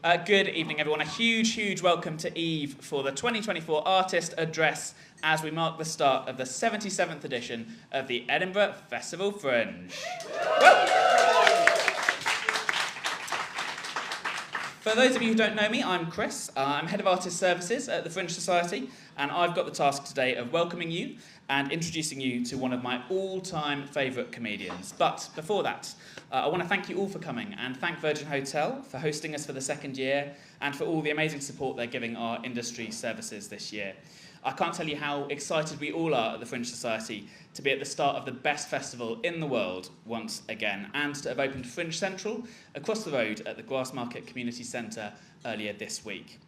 Good evening, everyone. A huge welcome to Eve for the 2024 Artist Address as we mark the start of the 77th edition of the Edinburgh Festival Fringe. For those of you who don't know me, I'm Chris. I'm Head of Artist Services at the Fringe Society, and I've got the task today of welcoming you and introducing you to one of my all-time favourite comedians. But before that, I want to thank you all for coming and thank Virgin Hotel for hosting us for the second year and for all the amazing support they're giving our industry services this year. I can't tell you how excited we all are at the Fringe Society to be at the start of the best festival in the world once again, and to have opened Fringe Central across the road at the Grassmarket Community Centre earlier this week.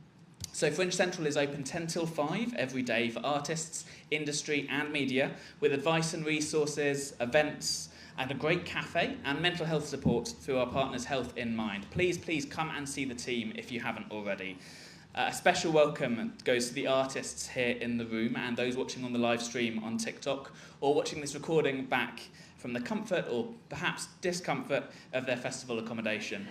So Fringe Central is open 10 till 5 every day for artists, industry and media, with advice and resources, events, and a great cafe and mental health support through our partners Health in Mind. Please come and see the team if you haven't already. A special welcome goes to the artists here in the room and those watching on the live stream on TikTok or watching this recording back from the comfort or perhaps discomfort of their festival accommodation.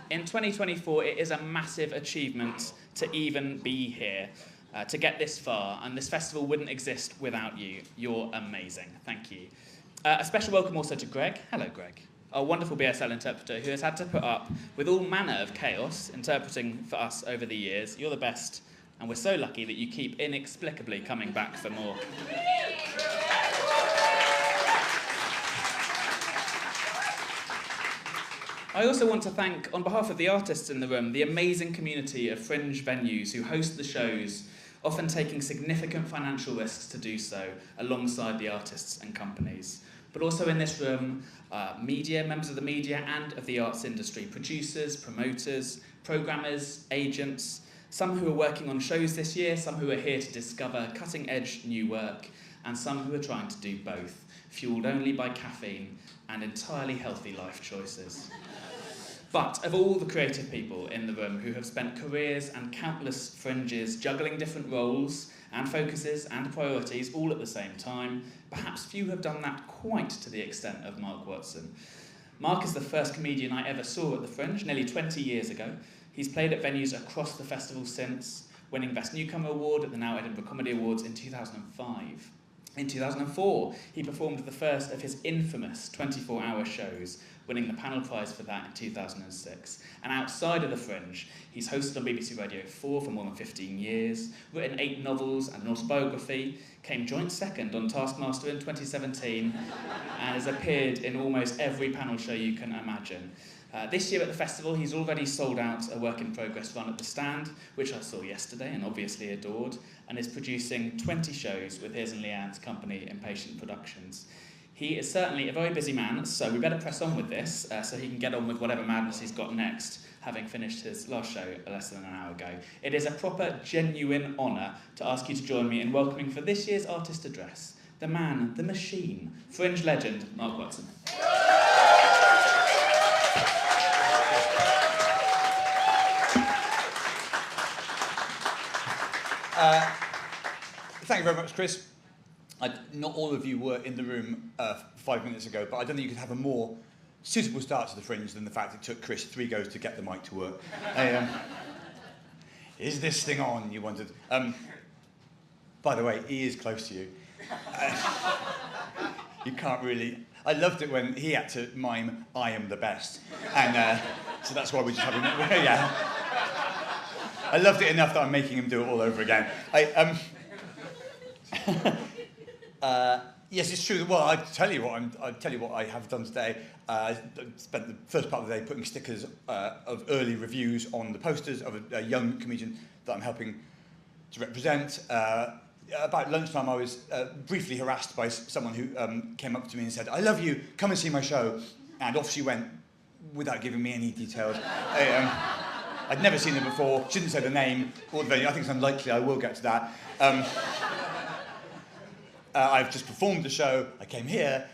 In 2024, it is a massive achievement to even be here, to get this far, and this festival wouldn't exist without you. You're amazing. Thank you. A special welcome also to Greg. Hello, Greg. Our wonderful BSL interpreter who has had to put up with all manner of chaos interpreting for us over the years. You're the best, and we're so lucky that you keep inexplicably coming back for more. I also want to thank, on behalf of the artists in the room, the amazing community of Fringe venues who host the shows, often taking significant financial risks to do so alongside the artists and companies. But also in this room, media, members of the media and of the arts industry, producers, promoters, programmers, agents, some who are working on shows this year, some who are here to discover cutting-edge new work, and some who are trying to do both, fueled only by caffeine and entirely healthy life choices. But of all the creative people in the room who have spent careers and countless fringes juggling different roles and focuses and priorities all at the same time, perhaps few have done that quite to the extent of Mark Watson. Mark is the first comedian I ever saw at the Fringe, nearly 20 years ago. He's played at venues across the festival since, winning Best Newcomer Award at the now Edinburgh Comedy Awards in 2005. In 2004, he performed the first of his infamous 24-hour shows, winning the panel prize for that in 2006. And outside of the Fringe, he's hosted on BBC Radio 4 for more than 15 years, written 8 novels and an autobiography, came joint second on Taskmaster in 2017, and has appeared in almost every panel show you can imagine. This year at the festival, he's already sold out a work-in-progress run at The Stand, which I saw yesterday and obviously adored, and is producing 20 shows with his and Leanne's company, Impatient Productions. He is certainly a very busy man, so we better press on with this so he can get on with whatever madness he's got next, having finished his last show less than an hour ago. It is a proper, genuine honour to ask you to join me in welcoming for this year's Artist Address, the man, the machine, Fringe legend, Mark Watson. Thank you very much, Chris. Not all of you were in the room 5 minutes ago, but I don't think you could have a more suitable start to the Fringe than the fact it took Chris 3 goes to get the mic to work. Is this thing on, you wondered? By the way, he is close to you. You can't really... I loved it when he had to mime, I am the best. And so that's why we just have him... Yeah. I loved it enough that I'm making him do it all over again. Yes, it's true. Well, I'll tell you what I have done today. I spent the first part of the day putting stickers of early reviews on the posters of a young comedian that I'm helping to represent. About lunchtime, I was briefly harassed by someone who came up to me and said, "I love you, come and see my show." And off she went without giving me any details. I'd never seen her before. She didn't say the name or the venue. I think it's unlikely I will get to that. I've just performed the show. I came here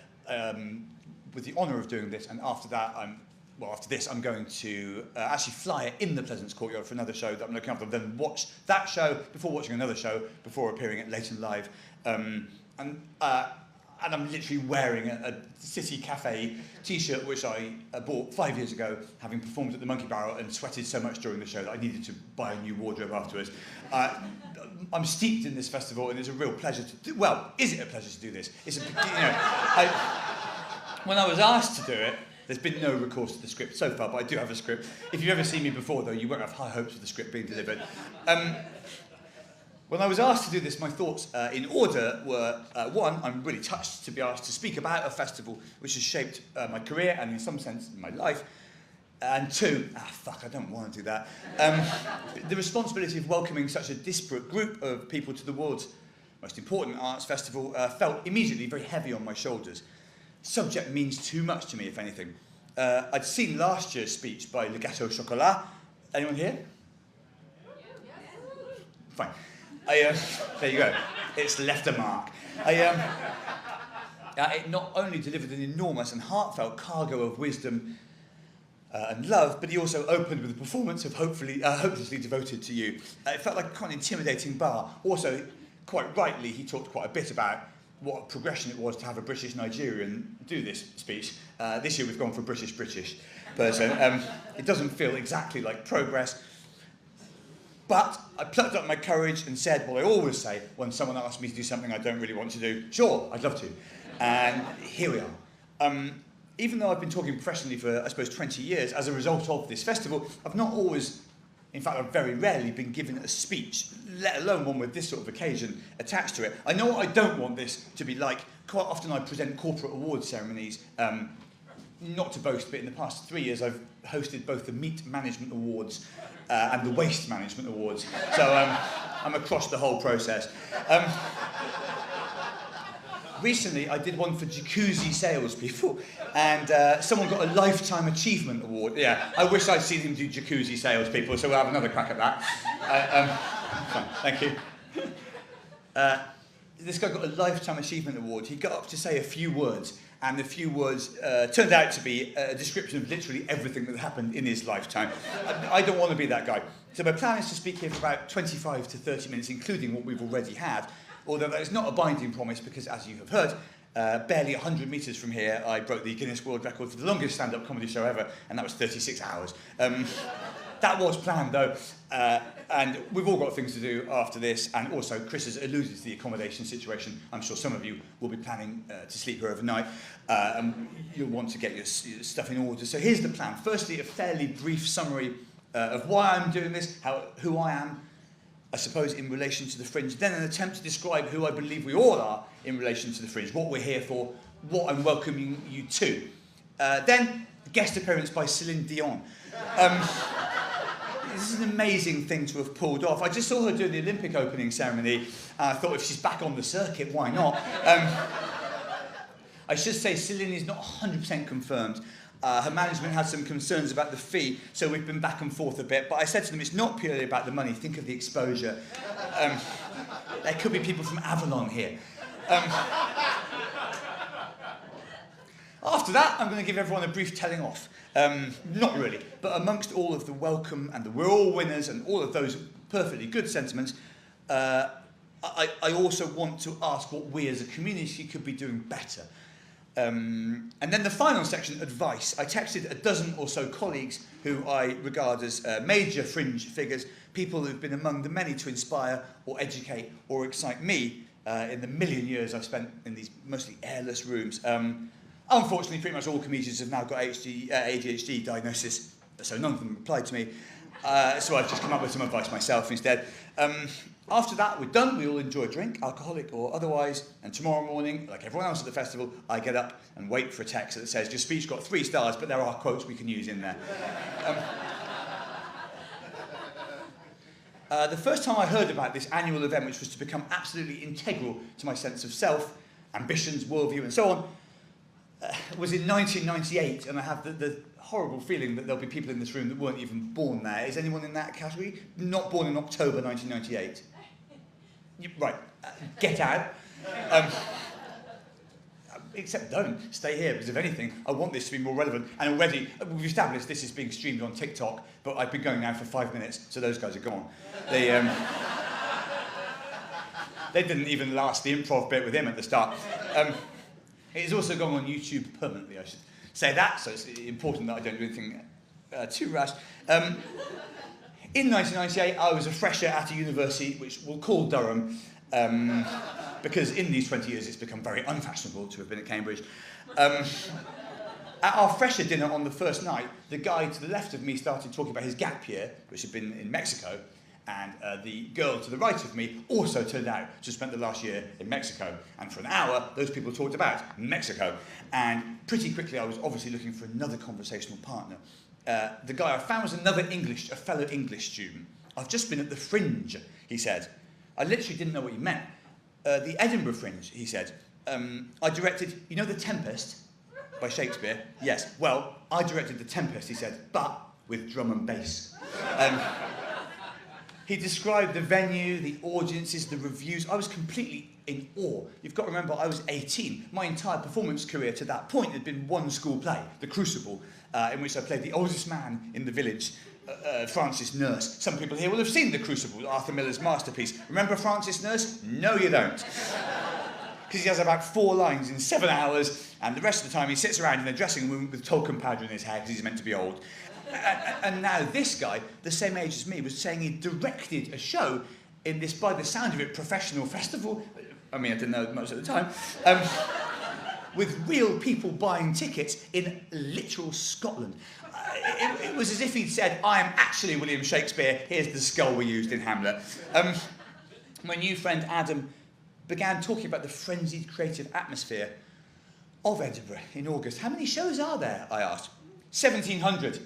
with the honour of doing this, and after that, after this, I'm going to actually fly in the Pleasance Courtyard for another show that I'm looking after. Then watch that show before watching another show before appearing at Leighton Live. and I'm literally wearing a City Cafe t-shirt which I bought 5 years ago, having performed at the Monkey Barrel and sweated so much during the show that I needed to buy a new wardrobe afterwards. I'm steeped in this festival, and it's a real pleasure to do. Well, is it a pleasure to do this? It's when I was asked to do it, there's been no recourse to the script so far, but I do have a script. If you've ever seen me before, though, you won't have high hopes of the script being delivered. When I was asked to do this, my thoughts in order were, one, I'm really touched to be asked to speak about a festival which has shaped my career and in some sense my life. And two, I don't want to do that. The responsibility of welcoming such a disparate group of people to the world's most important arts festival felt immediately very heavy on my shoulders. Subject means too much to me, if anything. I'd seen last year's speech by Le Gâteau Chocolat. Anyone here? Fine. There you go. It's left a mark. It not only delivered an enormous and heartfelt cargo of wisdom and love, but he also opened with a performance of hopelessly devoted to you. It felt like quite an intimidating bar. Also, quite rightly, he talked quite a bit about what a progression it was to have a British Nigerian do this speech. This year we've gone for a British person. It doesn't feel exactly like progress. But I plucked up my courage and said what I always say when someone asks me to do something I don't really want to do. Sure, I'd love to. And here we are. Even though I've been talking professionally for, I suppose, 20 years, as a result of this festival, I've not always, in fact, I've very rarely been given a speech, let alone one with this sort of occasion attached to it. I know what I don't want this to be like. Quite often I present corporate awards ceremonies. Not to boast, but in the past 3 years I've hosted both the Meat Management Awards and the Waste Management Awards. So I'm across the whole process. Recently I did one for jacuzzi salespeople, and someone got a Lifetime Achievement Award. Yeah, I wish I'd seen him do jacuzzi salespeople, so we'll have another crack at that. Fine, thank you. This guy got a Lifetime Achievement Award. He got up to say a few words, and the few words turned out to be a description of literally everything that happened in his lifetime. I don't want to be that guy. So my plan is to speak here for about 25 to 30 minutes, including what we've already had, although that is not a binding promise because, as you have heard, barely 100 metres from here, I broke the Guinness World Record for the longest stand-up comedy show ever, and that was 36 hours. That was planned, though, and we've all got things to do after this, and also Chris has alluded to the accommodation situation. I'm sure some of you will be planning to sleep here overnight, and you'll want to get your stuff in order. So here's the plan. Firstly, a fairly brief summary of why I'm doing this, who I am, I suppose, in relation to the Fringe, then an attempt to describe who I believe we all are in relation to the Fringe, what we're here for, what I'm welcoming you to. Then, a guest appearance by Celine Dion. This is an amazing thing to have pulled off. I just saw her do the Olympic opening ceremony, and I thought if she's back on the circuit, why not? I should say Celine is not 100% confirmed. Her management had some concerns about the fee, so we've been back and forth a bit. But I said to them, it's not purely about the money. Think of the exposure. There could be people from Avalon here. After that, I'm going to give everyone a brief telling off. Not really, but amongst all of the welcome and the we're all winners and all of those perfectly good sentiments, I also want to ask what we as a community could be doing better. And then the final section, advice. I texted a dozen or so colleagues who I regard as major Fringe figures, people who've been among the many to inspire or educate or excite me in the million years I've spent in these mostly airless rooms. Unfortunately, pretty much all comedians have now got ADHD diagnosis, so none of them replied to me. So I've just come up with some advice myself instead. After that, we're done. We all enjoy a drink, alcoholic or otherwise. And tomorrow morning, like everyone else at the festival, I get up and wait for a text that says, your speech got 3 stars, but there are quotes we can use in there. The first time I heard about this annual event, which was to become absolutely integral to my sense of self, ambitions, worldview, and so on, was in 1998, and I have the horrible feeling that there'll be people in this room that weren't even born there. Is anyone in that category? Not born in October 1998? Right, get out. Except don't, stay here, because if anything, I want this to be more relevant. And already, we've established this is being streamed on TikTok, but I've been going now for 5 minutes, so those guys are gone. They didn't even last the improv bit with him at the start. It's also gone on YouTube permanently, I should say that, so it's important that I don't do anything too rash. In 1998, I was a fresher at a university which we'll call Durham, because in these 20 years it's become very unfashionable to have been at Cambridge. At our fresher dinner on the first night, the guy to the left of me started talking about his gap year, which had been in Mexico, and the girl to the right of me also turned out to have spent the last year in Mexico. And for an hour, those people talked about Mexico. And pretty quickly, I was obviously looking for another conversational partner. The guy I found was a fellow English student. I've just been at the Fringe, he said. I literally didn't know what he meant. The Edinburgh Fringe, he said. I directed, you know The Tempest by Shakespeare? Yes. Well, I directed The Tempest, he said, but with drum and bass. He described the venue, the audiences, the reviews. I was completely in awe. You've got to remember, I was 18. My entire performance career to that point had been one school play, The Crucible, in which I played the oldest man in the village, Francis Nurse. Some people here will have seen The Crucible, Arthur Miller's masterpiece. Remember Francis Nurse? No, you don't. Because he has about 4 lines in 7 hours, and the rest of the time he sits around in a dressing room with talcum powder in his hair because he's meant to be old. And now this guy, the same age as me, was saying he directed a show in this, by the sound of it, professional festival. I mean, I didn't know much at the time. With real people buying tickets in literal Scotland. It was as if he'd said, I am actually William Shakespeare, here's the skull we used in Hamlet. My new friend Adam began talking about the frenzied creative atmosphere of Edinburgh in August. How many shows are there? I asked. 1,700.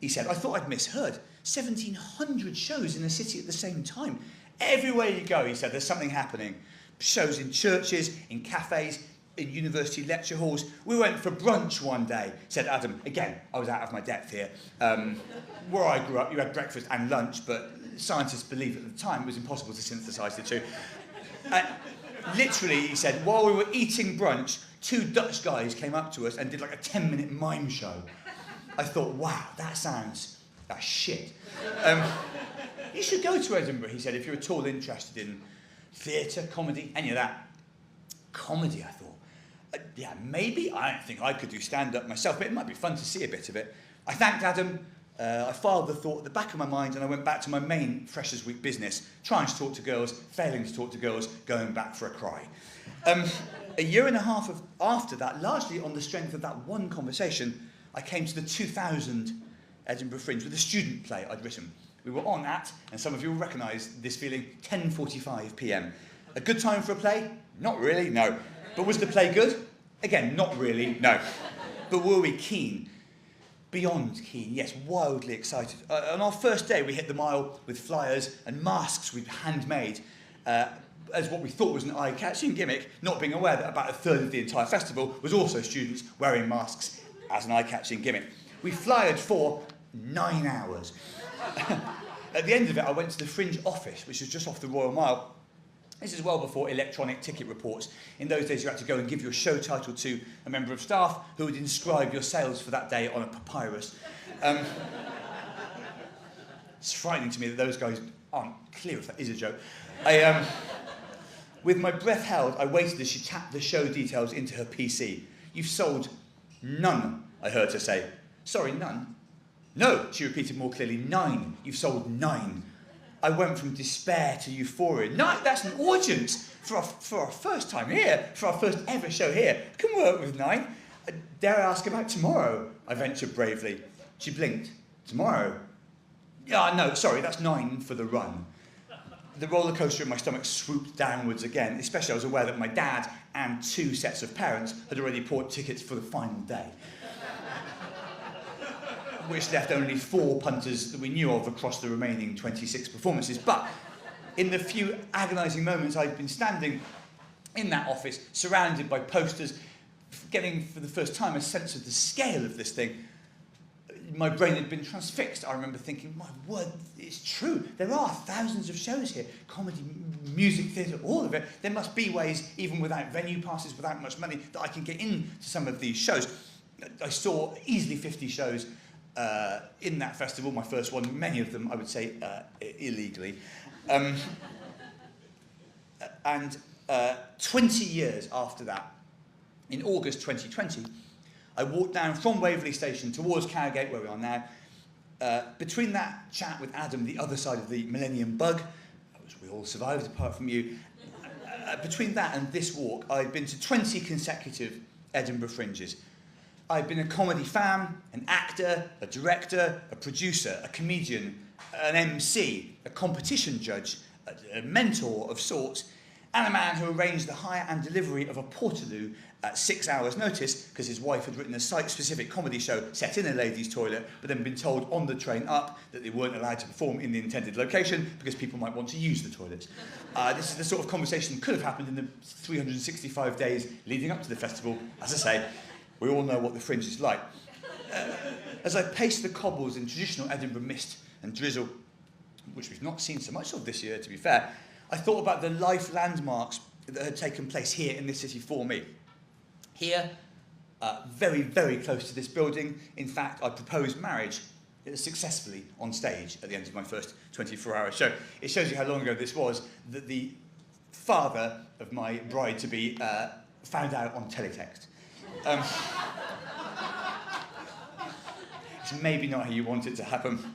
He said, I thought I'd misheard. 1,700 shows in a city at the same time. Everywhere you go, he said, there's something happening. Shows in churches, in cafes, in university lecture halls. We went for brunch one day, said Adam. Again, I was out of my depth here. Where I grew up, you had breakfast and lunch, but scientists believed at the time it was impossible to synthesise the two. Literally, he said, while we were eating brunch, 2 Dutch guys came up to us and did like a 10-minute mime show. I thought, wow, that sounds like shit. You should go to Edinburgh, he said, if you're at all interested in theatre, comedy, any of that. Comedy, I thought. Yeah, maybe. I don't think I could do stand-up myself, but it might be fun to see a bit of it. I thanked Adam. I filed the thought at the back of my mind, and I went back to my main Freshers' Week business, trying to talk to girls, failing to talk to girls, going back for a cry. A year and a half after that, largely on the strength of that one conversation, I came to the 2000 Edinburgh Fringe with a student play I'd written. We were on at, and some of you will recognise this feeling, 10:45 p.m. A good time for a play? Not really, no. But was the play good? Again, not really, no. But were we keen? Beyond keen, yes, wildly excited. On our first day, we hit the mile with flyers and masks we'd handmade as what we thought was an eye-catching gimmick, not being aware that about a third of the entire festival was also students wearing masks as an eye-catching gimmick. We flyered for 9 hours. At the end of it, I went to the Fringe office, which was just off the Royal Mile. This is well before electronic ticket reports. In those days, you had to go and give your show title to a member of staff who would inscribe your sales for that day on a papyrus. It's frightening to me that those guys aren't clear if that is a joke. With my breath held, I waited as she tapped the show details into her PC. You've sold none, I heard her say. Sorry, none? No, she repeated more clearly, 9. You've sold 9. I went from despair to euphoria. 9, that's an audience for our first time here, for our first ever show here. I can work with 9. Dare I ask about tomorrow? I ventured bravely. She blinked. Tomorrow? Yeah, no, sorry, that's 9 for the run. The roller coaster in my stomach swooped downwards again, especially I was aware that my dad and 2 sets of parents had already bought tickets for the final day, which left only 4 punters that we knew of across the remaining 26 performances. But in the few agonising moments I'd been standing in that office, surrounded by posters, getting for the first time a sense of the scale of this thing, my brain had been transfixed. I remember thinking, my word, it's true. There are thousands of shows here. Comedy, music, theatre, all of it. There must be ways, even without venue passes, without much money, that I can get into some of these shows. I saw easily 50 shows in that festival, my first one, many of them, I would say, illegally. And 20 years after that, in August 2020, I walked down from Waverley Station towards Cowgate, where we are now. Between that chat with Adam, the other side of the Millennium Bug, which we all survived apart from you, between that and this walk, I'd been to 20 consecutive Edinburgh Fringes. I'd been a comedy fan, an actor, a director, a producer, a comedian, an MC, a competition judge, a mentor of sorts, and a man who arranged the hire and delivery of a portaloo at 6 hours' notice because his wife had written a site-specific comedy show set in a ladies' toilet, but then been told on the train up that they weren't allowed to perform in the intended location because people might want to use the toilets. This is the sort of conversation that could have happened in the 365 days leading up to the festival. As I say, we all know what the Fringe is like. As I paced the cobbles in traditional Edinburgh mist and drizzle, which we've not seen so much of this year, to be fair, I thought about the life landmarks that had taken place here in this city for me. Here, very, very close to this building, in fact, I proposed marriage successfully on stage at the end of my first 24-hour show. It shows you how long ago this was that the father of my bride-to-be found out on teletext. It's maybe not how you want it to happen.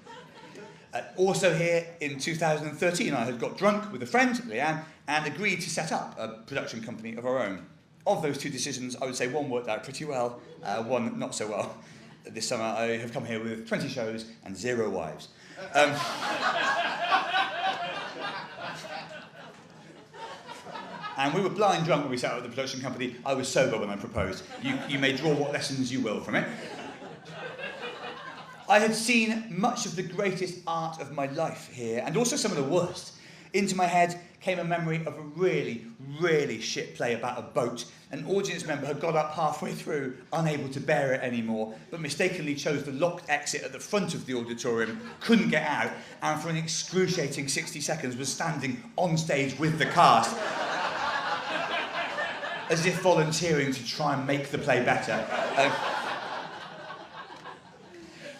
Also here in 2013, I had got drunk with a friend, Leanne, and agreed to set up a production company of our own. Of those two decisions, I would say one worked out pretty well, one not so well. This summer I have come here with 20 shows and 0 wives. And we were blind drunk when we set up the production company. I was sober when I proposed. You may draw what lessons you will from it. I had seen much of the greatest art of my life here, and also some of the worst. Into my head came a memory of a really, really shit play about a boat. An audience member had got up halfway through, unable to bear it anymore, but mistakenly chose the locked exit at the front of the auditorium, couldn't get out, and for an excruciating 60 seconds was standing on stage with the cast, as if volunteering to try and make the play better.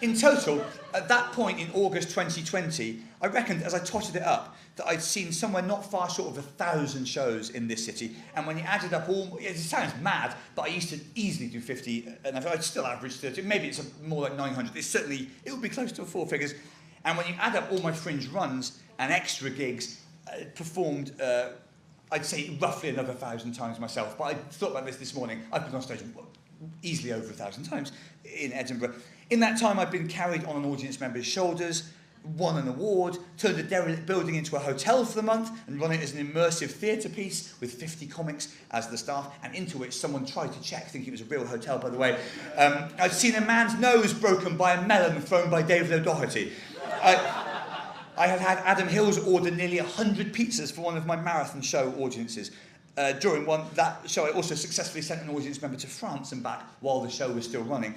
In total, at that point in August 2020, I reckoned, as I totted it up, that I'd seen somewhere not far short of 1,000 shows in this city. And when you added up all, it sounds mad, but I used to easily do 50, and I'd still average 30. Maybe it's more like 900. It would be close to 4 figures. And when you add up all my Fringe runs and extra gigs, performed, I'd say roughly another 1,000 times myself. But I thought about this morning. I've been on stage easily over 1,000 times in Edinburgh. In that time, I've been carried on an audience member's shoulders, won an award, turned a derelict building into a hotel for the month, and run it as an immersive theatre piece with 50 comics as the staff, and into which someone tried to check, thinking it was a real hotel, by the way. I'd seen a man's nose broken by a melon thrown by David O'Doherty. I had had Adam Hills order nearly 100 pizzas for one of my marathon show audiences. During that show, I also successfully sent an audience member to France and back while the show was still running.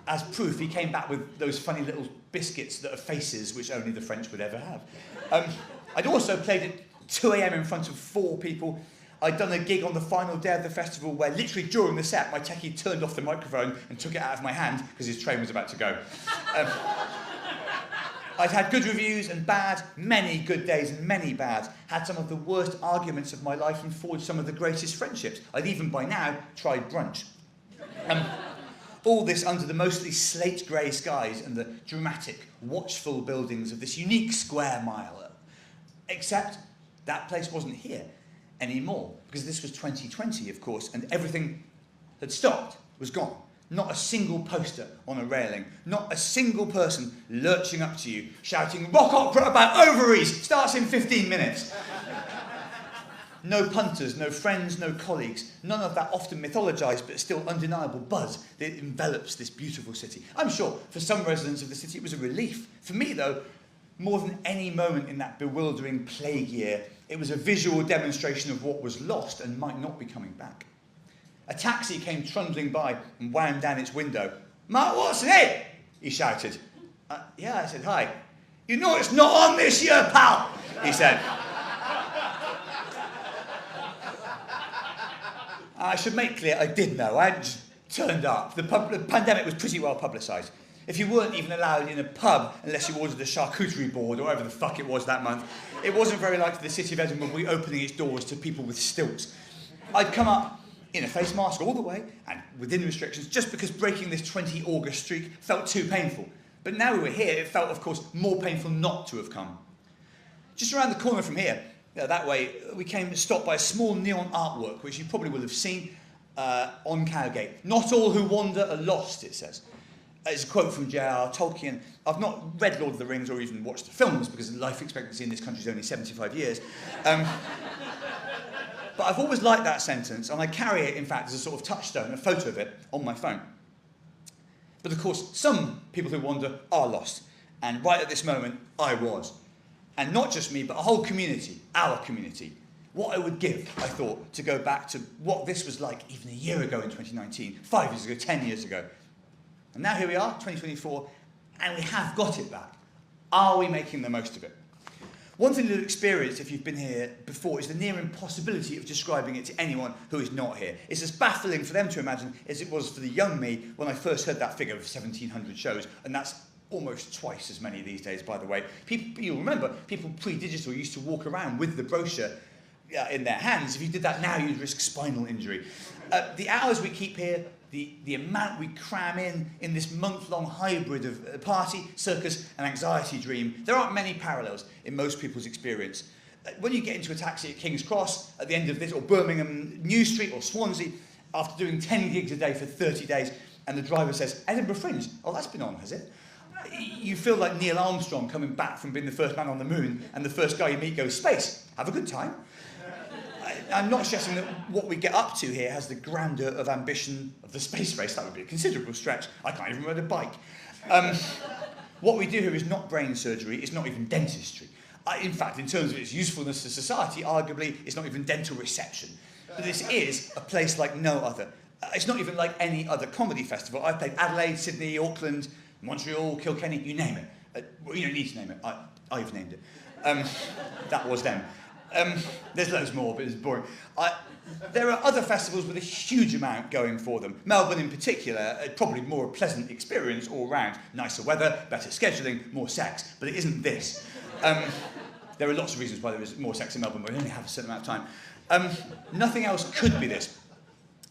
As proof, he came back with those funny little biscuits that are faces, which only the French would ever have. I'd also played at 2 a.m. in front of 4 people. I'd done a gig on the final day of the festival where literally during the set, my techie turned off the microphone and took it out of my hand because his train was about to go. I'd had good reviews and bad, many good days and many bad, had some of the worst arguments of my life and forged some of the greatest friendships. I'd even by now tried brunch. All this under the mostly slate grey skies and the dramatic, watchful buildings of this unique square mile. Except that place wasn't here anymore, because this was 2020, of course, and everything had stopped, was gone. Not a single poster on a railing, not a single person lurching up to you, shouting, "Rock opera about ovaries, starts in 15 minutes." No punters, no friends, no colleagues, none of that often mythologized but still undeniable buzz that envelops this beautiful city. I'm sure for some residents of the city it was a relief. For me, though, more than any moment in that bewildering plague year, it was a visual demonstration of what was lost and might not be coming back. A taxi came trundling by and wound down its window. "Mark Watson, hey!" he shouted. "Yeah," I said, "Hi." "You know it's not on this year, pal," he said. I should make clear I did know. I hadn't just turned up. The pandemic was pretty well publicised. If you weren't even allowed in a pub unless you ordered a charcuterie board or whatever the fuck it was that month, it wasn't very like the city of Edinburgh reopening its doors to people with stilts. I'd come up in a face mask all the way and within restrictions just because breaking this 20 August streak felt too painful. But now we were here, it felt, of course, more painful not to have come. Just around the corner from here, that way, we came stopped by a small neon artwork, which you probably will have seen on Cowgate. "Not all who wander are lost," it says. It's a quote from J.R. Tolkien. I've not read Lord of the Rings or even watched the films because life expectancy in this country is only 75 years. But I've always liked that sentence, and I carry it, in fact, as a sort of touchstone, a photo of it, on my phone. But of course, some people who wander are lost. And right at this moment, I was. And not just me, but a whole community, our community. What I would give, I thought, to go back to what this was like even a year ago in 2019, 5 years ago, 10 years ago. And now here we are, 2024, and we have got it back. Are we making the most of it? One thing to experience if you've been here before is the near impossibility of describing it to anyone who is not here. It's as baffling for them to imagine as it was for the young me when I first heard that figure of 1,700 shows, and that's almost twice as many these days, by the way. You'll remember, people pre-digital used to walk around with the brochure in their hands. If you did that now, you'd risk spinal injury. The hours we keep here, the amount we cram in this month-long hybrid of party, circus and anxiety dream, there aren't many parallels in most people's experience. When you get into a taxi at King's Cross at the end of this, or Birmingham New Street or Swansea, after doing 10 gigs a day for 30 days, and the driver says, "Edinburgh Fringe, oh, that's been on, has it?" You feel like Neil Armstrong coming back from being the first man on the moon, and the first guy you meet goes, "Space, have a good time." I'm not stressing that what we get up to here has the grandeur of ambition of the space race. That would be a considerable stretch. I can't even ride a bike. What we do here is not brain surgery, it's not even dentistry. In fact, in terms of its usefulness to society, arguably, it's not even dental reception. But this is a place like no other. It's not even like any other comedy festival. I've played Adelaide, Sydney, Auckland, Montreal, Kilkenny, you name it. Well, you don't need to name it. I've named it. That was them. There's loads more, but it's boring. There are other festivals with a huge amount going for them. Melbourne in particular, probably more a pleasant experience all round. Nicer weather, better scheduling, more sex. But it isn't this. There are lots of reasons why there is more sex in Melbourne, but we only have a certain amount of time. Nothing else could be this.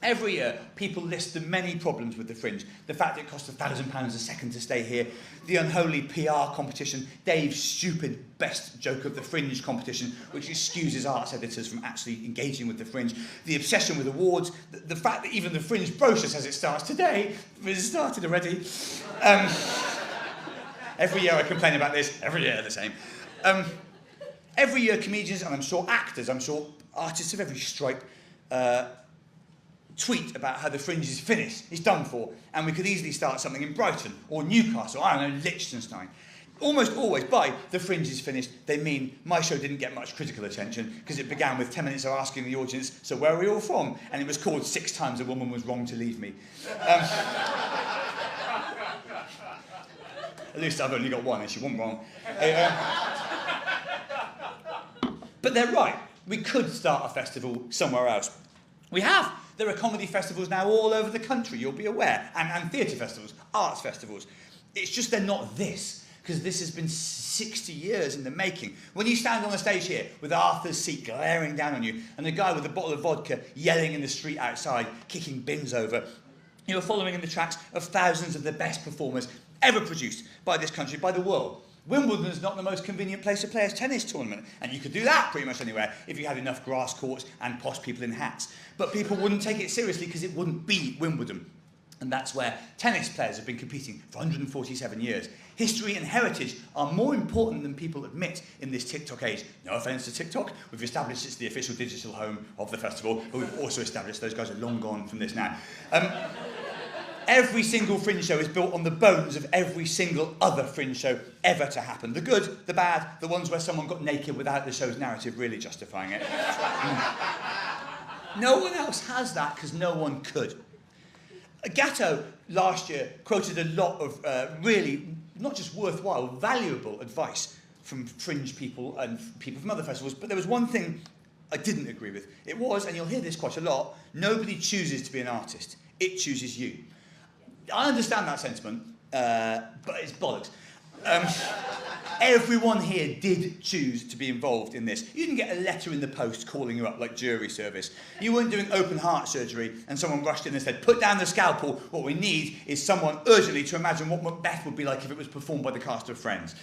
Every year, people list the many problems with the Fringe. The fact it costs £1,000 a second to stay here, the unholy PR competition, Dave's stupid best joke of the Fringe competition, which excuses arts editors from actually engaging with the Fringe, the obsession with awards, the fact that even the Fringe brochure says it starts today, but it started already. Every year I complain about this, every year the same. Every year comedians, and I'm sure actors, I'm sure artists of every stripe, tweet about how the Fringe is finished, it's done for, and we could easily start something in Brighton or Newcastle, I don't know, Liechtenstein. Almost always by the Fringe is finished, they mean my show didn't get much critical attention because it began with 10 minutes of asking the audience, "So where are we all from?" And it was called 6 times a woman was wrong to leave me. At least I've only got one and she wasn't wrong. But they're right, we could start a festival somewhere else. We have. There are comedy festivals now all over the country, you'll be aware, and theatre festivals, arts festivals. It's just they're not this, because this has been 60 years in the making. When you stand on the stage here with Arthur's seat glaring down on you and the guy with a bottle of vodka yelling in the street outside, kicking bins over, you're following in the tracks of thousands of the best performers ever produced by this country, by the world. Wimbledon's not the most convenient place to play a tennis tournament, and you could do that pretty much anywhere if you had enough grass courts and posh people in hats. But people wouldn't take it seriously because it wouldn't be Wimbledon. And that's where tennis players have been competing for 147 years. History and heritage are more important than people admit in this TikTok age. No offence to TikTok, we've established it's the official digital home of the festival, but we've also established those guys are long gone from this now. Every single Fringe show is built on the bones of every single other Fringe show ever to happen. The good, the bad, the ones where someone got naked without the show's narrative really justifying it. No one else has that because no one could. Gatto last year quoted a lot of really, not just worthwhile, valuable advice from Fringe people and people from other festivals, but there was one thing I didn't agree with. It was, and you'll hear this quite a lot, nobody chooses to be an artist. It chooses you. I understand that sentiment, but it's bollocks. Everyone here did choose to be involved in this. You didn't get a letter in the post calling you up like jury service. You weren't doing open heart surgery and someone rushed in and said, put down the scalpel, what we need is someone urgently to imagine what Macbeth would be like if it was performed by the cast of Friends.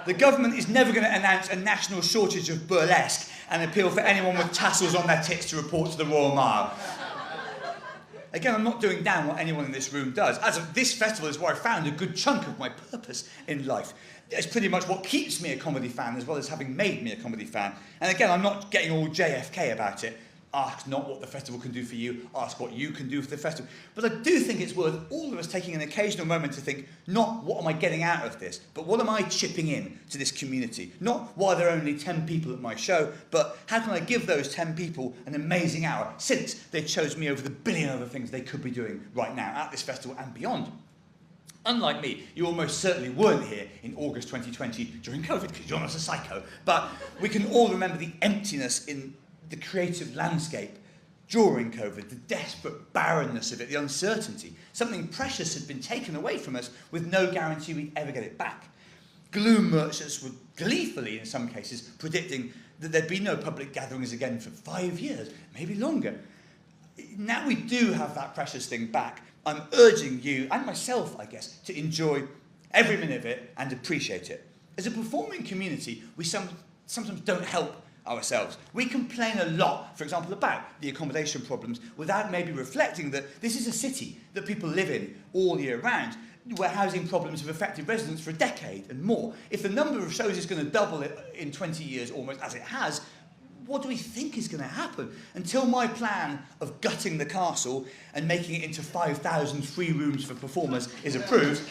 The government is never going to announce a national shortage of burlesque and appeal for anyone with tassels on their tits to report to the Royal Mile. Again, I'm not doing down what anyone in this room does. As of this festival is where I found a good chunk of my purpose in life. It's pretty much what keeps me a comedy fan, as well as having made me a comedy fan. And again, I'm not getting all JFK about it. Ask not what the festival can do for you, ask what you can do for the festival. But I do think it's worth all of us taking an occasional moment to think, not what am I getting out of this, but what am I chipping in to this community? Not why there are only 10 people at my show, but how can I give those 10 people an amazing hour, since they chose me over the billion other things they could be doing right now at this festival and beyond. Unlike me, you almost certainly weren't here in August 2020 during COVID, because you're not a psycho, but we can all remember the emptiness in the creative landscape during COVID, the desperate barrenness of it, the uncertainty. Something precious had been taken away from us with no guarantee we'd ever get it back. Gloom merchants were gleefully, in some cases, predicting that there'd be no public gatherings again for 5 years, maybe longer. Now we do have that precious thing back. I'm urging you, and myself, I guess, to enjoy every minute of it and appreciate it. As a performing community, we sometimes don't help ourselves. We complain a lot, for example, about the accommodation problems without maybe reflecting that this is a city that people live in all year round, where housing problems have affected residents for a decade and more. If the number of shows is going to double in 20 years almost as it has, what do we think is going to happen? Until my plan of gutting the castle and making it into 5,000 free rooms for performers is approved,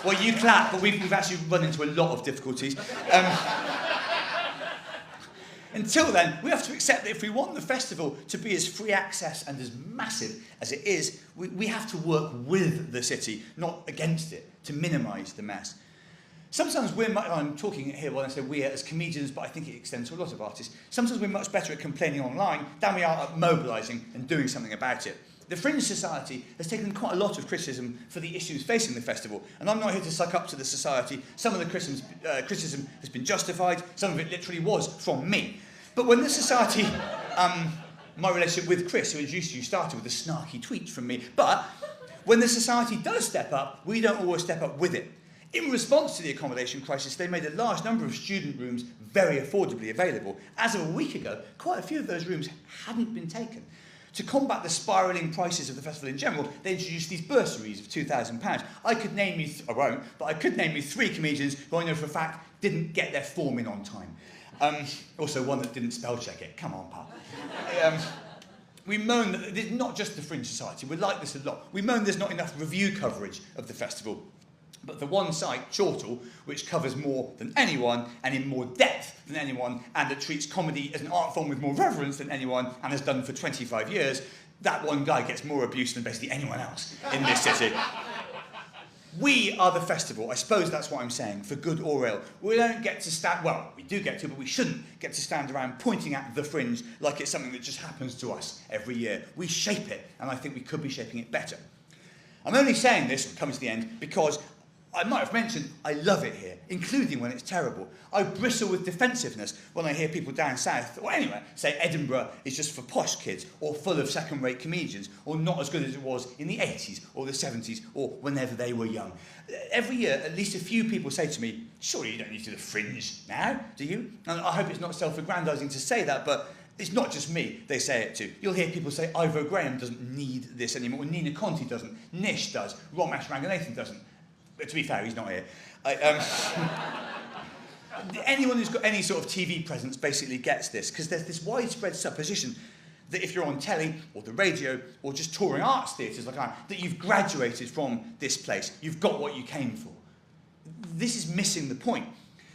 well, you clap, but we've actually run into a lot of difficulties. Until then, we have to accept that if we want the festival to be as free access and as massive as it is, we have to work with the city, not against it, to minimise the mess. Sometimes I'm talking here when I say we as comedians, but I think it extends to a lot of artists. Sometimes we're much better at complaining online than we are at mobilising and doing something about it. The Fringe Society has taken quite a lot of criticism for the issues facing the festival, and I'm not here to suck up to the society. Some of the criticism has been justified, some of it literally was from me. But when the society, my relationship with Chris, who introduced you, started with a snarky tweet from me, but when the society does step up, we don't always step up with it. In response to the accommodation crisis, they made a large number of student rooms very affordably available. As of a week ago, quite a few of those rooms hadn't been taken. To combat the spiralling prices of the festival in general, they introduced these bursaries of £2,000. I could name you, I won't, but I could name you 3 comedians who I know for a fact didn't get their form in on time. Also one that didn't spell check it. Come on, pal. We moan that it's not just the Fringe Society, we're like this a lot. We moan there's not enough review coverage of the festival. But the one site, Chortle, which covers more than anyone and in more depth than anyone, and that treats comedy as an art form with more reverence than anyone and has done for 25 years, that one guy gets more abuse than basically anyone else in this city. We are the festival, I suppose that's what I'm saying, for good or ill. We don't get to stand, well, we do get to, but we shouldn't get to stand around pointing at the Fringe like it's something that just happens to us every year. We shape it, and I think we could be shaping it better. I'm only saying this, coming to the end, because I might have mentioned I love it here, including when it's terrible. I bristle with defensiveness when I hear people down south, or anywhere, say Edinburgh is just for posh kids, or full of second-rate comedians, or not as good as it was in the 80s, or the 70s, or whenever they were young. Every year, at least a few people say to me, surely you don't need to do the Fringe now, do you? And I hope it's not self-aggrandising to say that, but it's not just me they say it to. You'll hear people say Ivor Graham doesn't need this anymore, Nina Conti doesn't, Nish does, Ramesh Ranganathan doesn't. But to be fair, he's not here. Anyone who's got any sort of TV presence basically gets this, because there's this widespread supposition that if you're on telly or the radio or just touring arts theatres like I am, that you've graduated from this place, you've got what you came for. This is missing the point.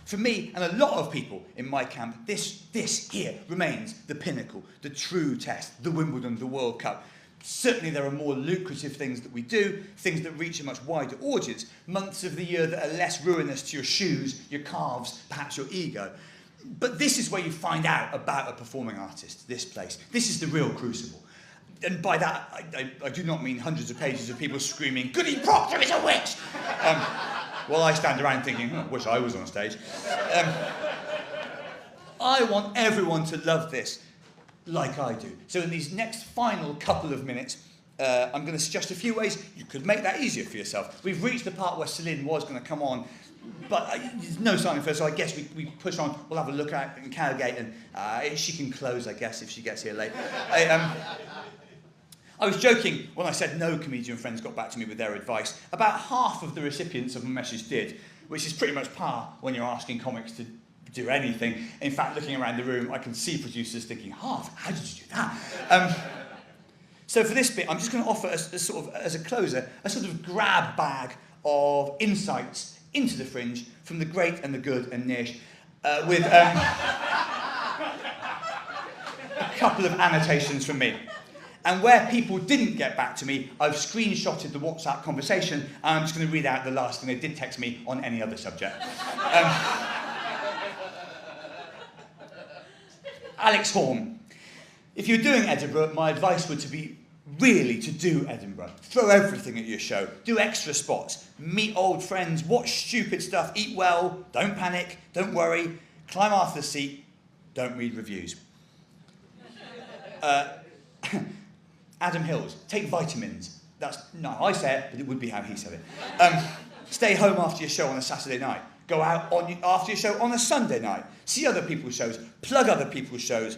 For me and a lot of people in my camp, this here remains the pinnacle, the true test, the Wimbledon, the World Cup. Certainly there are more lucrative things that we do, things that reach a much wider audience, months of the year that are less ruinous to your shoes, your calves, perhaps your ego. But this is where you find out about a performing artist, this place. This is the real crucible. And by that, I do not mean hundreds of pages of people screaming, Goody Proctor is a witch! while I stand around thinking, wish I was on stage. I want everyone to love this like I do. So in these next final couple of minutes, I'm going to suggest a few ways you could make that easier for yourself. We've reached the part where Celine was going to come on, but there's no sign of her, so I guess we push on. We'll have a look at it in Cowgate, and she can close, I guess, if she gets here late. I was joking when I said no comedian friends got back to me with their advice. About half of the recipients of my message did, which is pretty much par when you're asking comics to do anything. In fact, looking around the room, I can see producers thinking, half? How did you do that? So for this bit, I'm just going to offer as a closer, a sort of grab bag of insights into the Fringe from the great and the good and niche, with a couple of annotations from me. And where people didn't get back to me, I've screenshotted the WhatsApp conversation, and I'm just going to read out the last thing they did text me on any other subject. Alex Horn. If you're doing Edinburgh, my advice would be really to do Edinburgh. Throw everything at your show. Do extra spots. Meet old friends. Watch stupid stuff. Eat well. Don't panic. Don't worry. Climb Arthur's seat. Don't read reviews. Adam Hills. Take vitamins. That's not how I say it, but it would be how he said it. Stay home after your show on a Saturday night. Go out after your show on a Sunday night. See other people's shows. Plug other people's shows.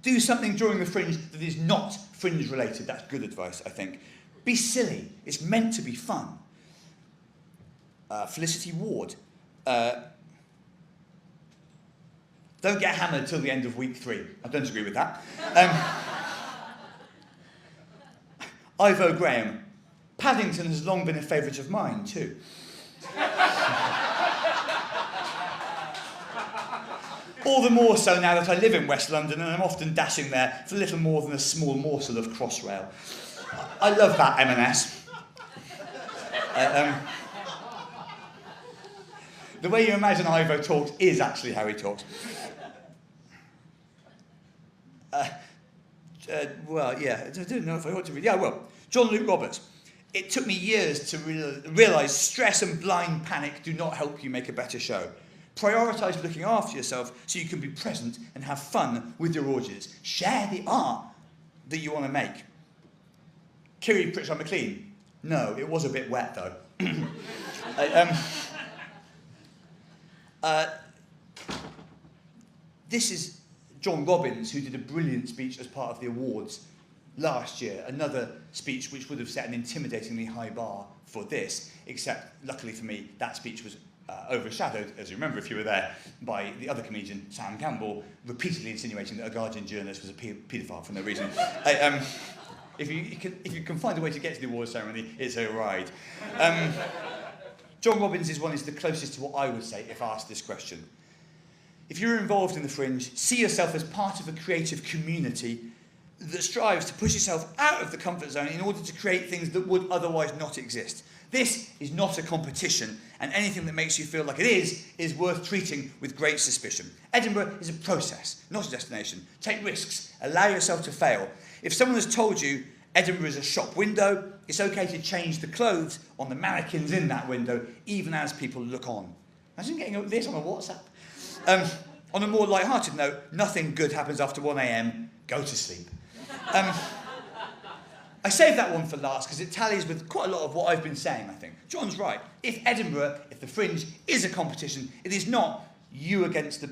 Do something during the Fringe that is not Fringe related. That's good advice, I think. Be silly. It's meant to be fun. Felicity Ward. Don't get hammered till the end of week 3. I don't agree with that. Ivo Graham. Paddington has long been a favourite of mine, too. All the more so now that I live in West London and I'm often dashing there for little more than a small morsel of Crossrail. I love that M&S. The way you imagine Ivo talks is actually how he talks. Well, yeah, I don't know if I ought to read. Yeah, well, John Luke Roberts. It took me years to realise stress and blind panic do not help you make a better show. Prioritise looking after yourself so you can be present and have fun with your audience. Share the art that you want to make. Kiri Pritchard McLean. No, it was a bit wet though. This is John Robbins, who did a brilliant speech as part of the awards last year. Another speech which would have set an intimidatingly high bar for this, except luckily for me, that speech was overshadowed, as you remember if you were there, by the other comedian, Sam Campbell, repeatedly insinuating that a Guardian journalist was a paedophile for no reason. If you can find a way to get to the awards ceremony, it's a ride. John Robbins' one is the closest to what I would say if asked this question. If you're involved in the Fringe, see yourself as part of a creative community that strives to push itself out of the comfort zone in order to create things that would otherwise not exist. This is not a competition, and anything that makes you feel like it is worth treating with great suspicion. Edinburgh is a process, not a destination. Take risks. Allow yourself to fail. If someone has told you Edinburgh is a shop window, it's okay to change the clothes on the mannequins in that window, even as people look on. Imagine getting this on a WhatsApp. On a more light-hearted note, nothing good happens after 1 a.m. Go to sleep. I saved that one for last because it tallies with quite a lot of what I've been saying, I think. John's right. If the Fringe is a competition, it is not you against the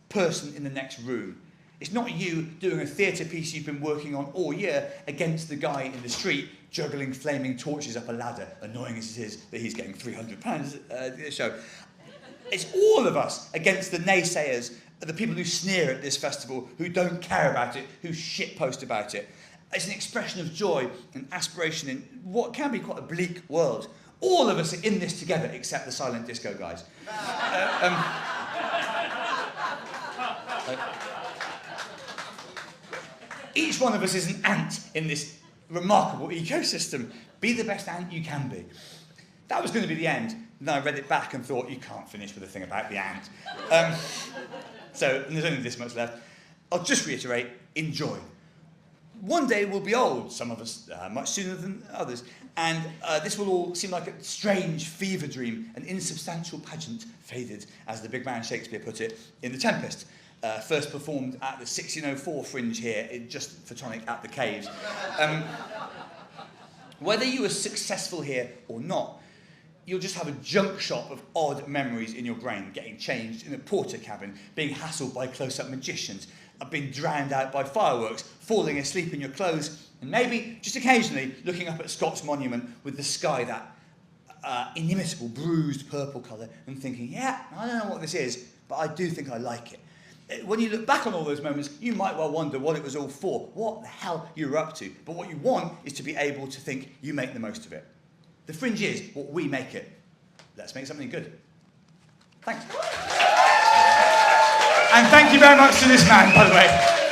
person in the next room. It's not you doing a theatre piece you've been working on all year against the guy in the street juggling flaming torches up a ladder, annoying as it is that he's getting £300 a show. It's all of us against the naysayers, the people who sneer at this festival, who don't care about it, who shitpost about it. It's an expression of joy and aspiration in what can be quite a bleak world. All of us are in this together, except the silent disco guys. Each one of us is an ant in this remarkable ecosystem. Be the best ant you can be. That was going to be the end. Then I read it back and thought, you can't finish with a thing about the ant. And there's only this much left. I'll just reiterate, enjoy. one day we'll be old, some of us much sooner than others, and this will all seem like a strange fever dream, an insubstantial pageant faded, as the big man Shakespeare put it, in The Tempest. First performed at the 1604 Fringe here, just photonic at the Caves. Whether you were successful here or not, you'll just have a junk shop of odd memories in your brain, getting changed in a porter cabin, being hassled by close-up magicians, being drowned out by fireworks, falling asleep in your clothes, and maybe, just occasionally, looking up at Scott's monument with the sky that inimitable bruised purple colour and thinking, yeah, I don't know what this is, but I do think I like it. When you look back on all those moments, you might well wonder what it was all for, what the hell you were up to. But what you want is to be able to think you make the most of it. The Fringe is what we make it. Let's make something good. Thanks. And thank you very much to this man, by the way.